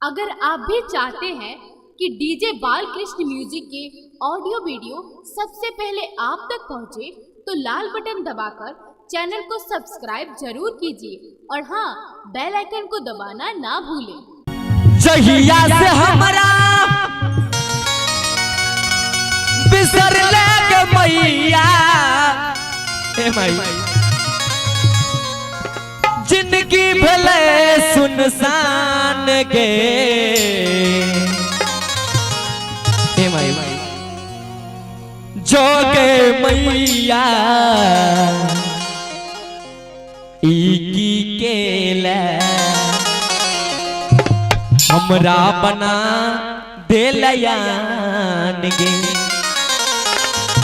अगर आप भी चाहते हैं कि डीजे बालकृष्ण म्यूजिक के ऑडियो वीडियो सबसे पहले आप तक पहुंचे, तो लाल बटन दबाकर चैनल को सब्सक्राइब जरूर कीजिए और हाँ, बेल आइकन को दबाना ना भूलें। जहिया से हमारा बिसर ले मैया जिंदगी भले सुनसान गे जोगे मैया की केला हमरा बना देलयान गे।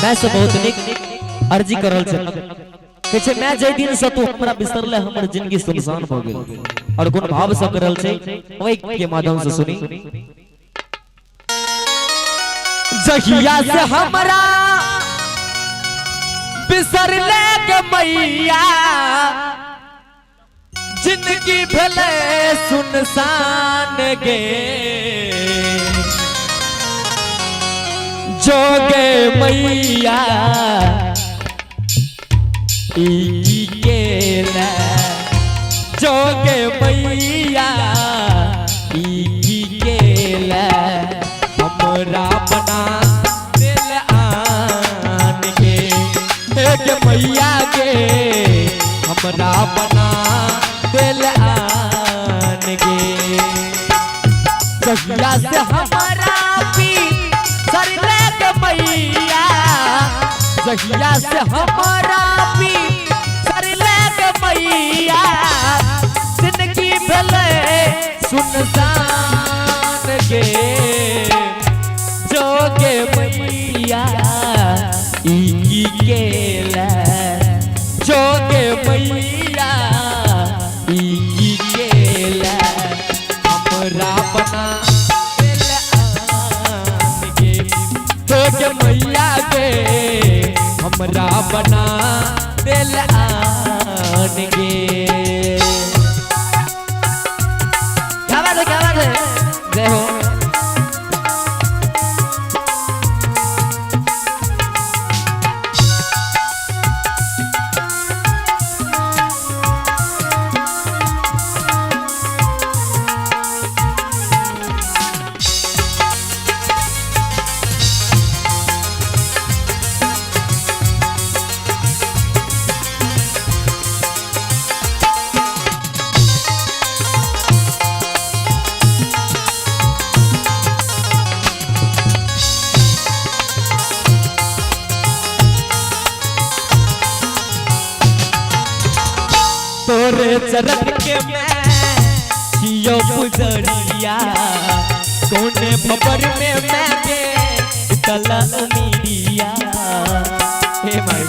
मैं से बहुत निक अर्जी करल छे मैं जे दिन से तू हमरा बिसरले हमर जिंदगी सुनसान हो गेल और गुण भाव से करल छे ओई के माध्यम से सुनी। जहिया से हमरा बिसरले के मैया जिंदगी भले सुनसान गे जोगे मैया केला जोगे मैया केला हमरा बना दिल आन गे मैया के हमरा बना दिल आन गे। जहिया से हमारा भी सरले के मैया जहिया से हमारा भी सरले के मैया जिंदगी भले सुनसान गे जोगे मैया की केला जोगे मैया की केला हमरा बना दिल आन गे जोगे मैया के हमरा बना दिल आन गे। क्या बात है जय हो। तोरे चरण के मैं जियो पुजरिया कोने भवर में मैं के तला उमीरिया हे माई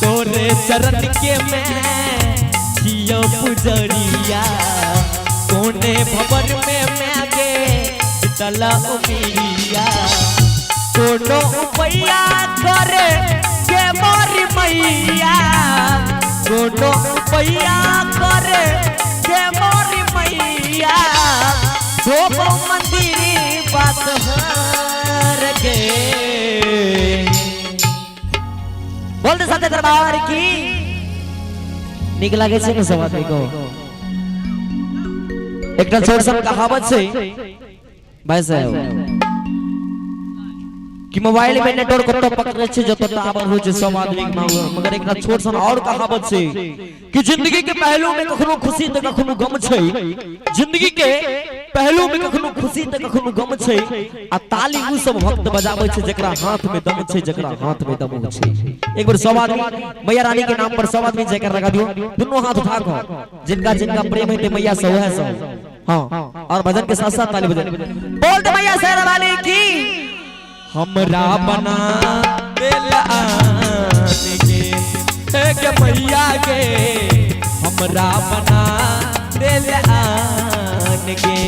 तोरे चरण के मैं जियो पुजरिया कोने भवर में मैं के तला उमीरिया कोनो उपाया करे के मोरी मैया कोनो उपाया करे के मोरी मैया धोबो मंदिरी बात हर गे बोल दे साथे दरबार की निक लागे छे सब आदमी को। एकटा छोट सन कहावत छै भाई साहब कि मोबाइल में नेटवर्क तो पकड़े छे जतो टावर हो छे सब आदमी के मगर एकटा छोट सन और कहावत छे कि जिंदगी के पहलू में कखनो खुशी त कखनो गम छे जिंदगी के पहलू में कखनो खुशी त कखनो गम छे आ ताली उ सब भक्त बजाबै छे जेकरा हाथ में दम छे जेकरा हाथ में दम छे। एक बार सब आदमी मैया रानी के नाम पर सब आदमी जयकार लगा दियो दोनों हाथ उठा कर जिनका जिनका प्रेम है ते मैया सब है सब हां और भजन के साथ साथ ताली बजा बोल दे मैया शेर वाली की। हमरा बना दिल आन गे मैया के हमरा बना दिल आन गे।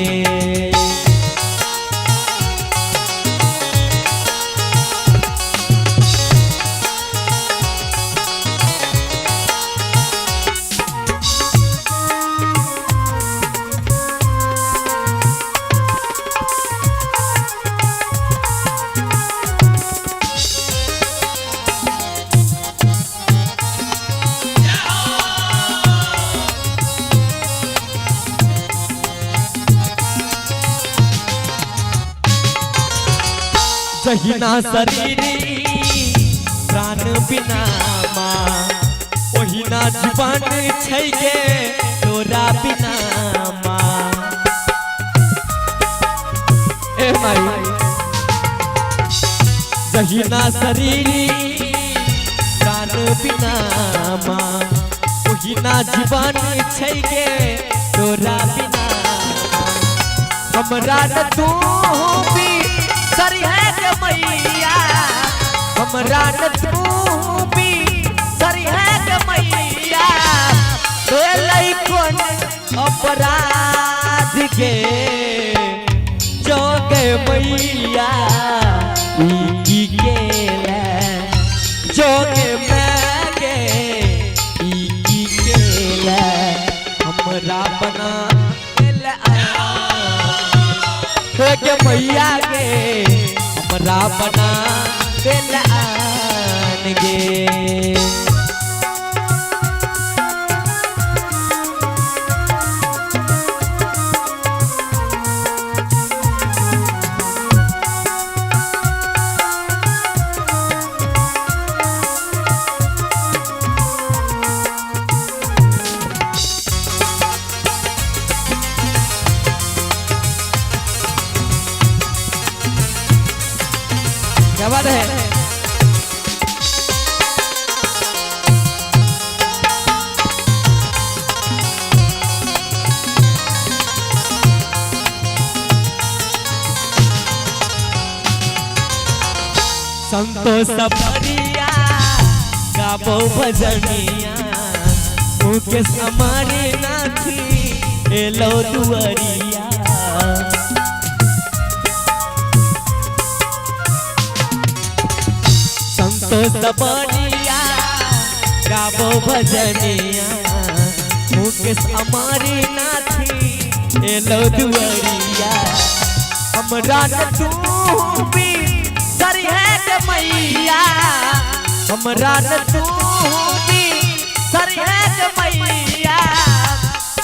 सहीना शरीरी प्राण बिना माँ ओहिना जीवन छै गे तोरा बिना माँ ए माई सहीना शरीरी प्राण बिना माँ ओहिना जीवन छै गे तोरा बिना हमरा न तू भी सरिहे के मैया हमरा न तू भी सरिहे के मैया तोलई कोन अपराध के जोगे मैया ई केला जोगे मैगे ई केला हमरा बना के मैया गे हमरा बना दिलान गे क्या बात है संतोष परिया गाबो भजनिया मुकेश हमारे नाथी एलो दुआरिया संतोष परिया गाबो भजनिया मुकेश हमारे नाथी एलो दुआरिया हमरा न तू भी सरिहे के मैया हमरा न तू भी सरिहे के मैया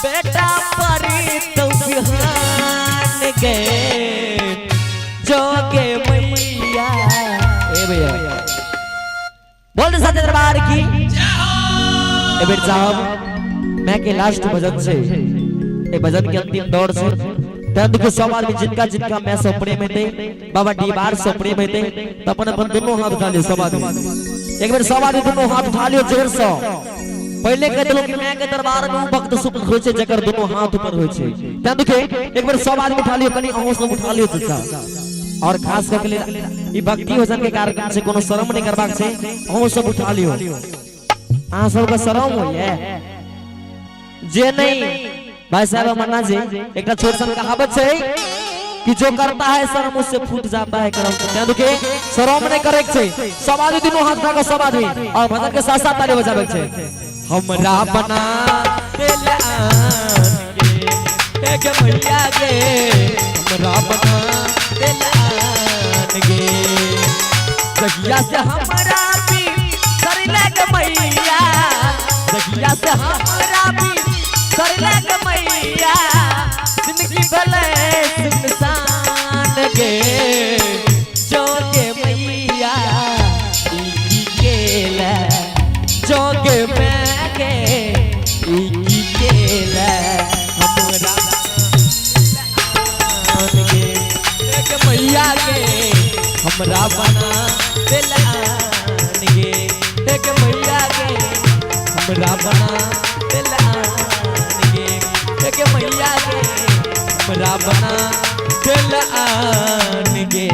बेटा परी तो बिहान गे जोगे मैया ए भैया बोल सच्चे दरबार की ए बेटा साहब मैं के लास्ट भजन से ए भजन के अंतिम दौर से तंद को सवाल में जिनका जिनका मैं सपने में थे बाबा डीबार सपने में थे तो अपन अपन दोनों हाथ उठा लियो सवाल एक बार सवाल दोनों हाथ उठा लियो जोर से पहले कहते लोग कि मैं के दरबार में भक्त सुख होय छे जकर दोनों हाथ ऊपर होय छे तंद के एक बार सवाल उठा लियो कनी अहों सब उठा लियो चाचा और खास करके ई भक्ति भजन के कार्यक्रम से कोनो शर्म नहीं करबाक छे अहों सब उठा लियो आ सब का शर्म होय जे नहीं भाई साहब मन्ना जी एक छोट सन कहावत है कि जो करता है शर्म उससे फूट जाता है कर्म क्या दुखे शर्म नहीं करे छे सब आदमी दोनों हाथ उठा के सब आदमी और भजन के साथ साथ ताली बजावे छे हमरा बना दिलान गे के मैया गे हमरा बना दिलान गे जगिया से हमरा भी सरिले के मैया जगिया से हमरा भी सरिले के मैया जिंदगी भले सुनसान गे जोगे मैया ई केला जोगे मैं गे ई केला हमरा गे के मैया गे हमरा बना दिलान गे के मैया गे हमरा बना दिलान के मैया गे हमरा बना दिलान गे।